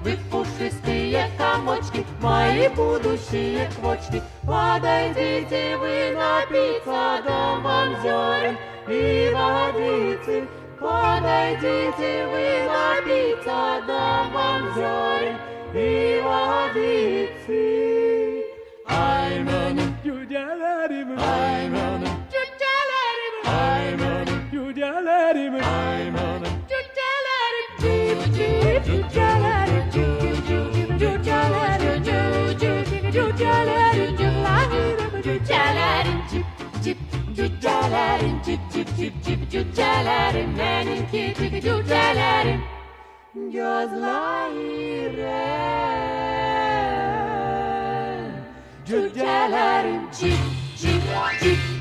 вы пушистые комочки, мои будущие квочки. Подойдите вы напиться, дам вам зерен и водицы. Подойдите вы напиться, дам вам зерен и водицы. Aymanım, Cücelerim, aymanım, cücelerim, aymanım, cücelerim, aymanım. cücelerim, cücelerim, cücelerim, cücelerim, cücelerim, cücelerim, Cücelerim cip cip, cücelerim cip cip cip cip, cücelerim benimki cip cücelerim. Gözlerim, cücelerim cip cip cip.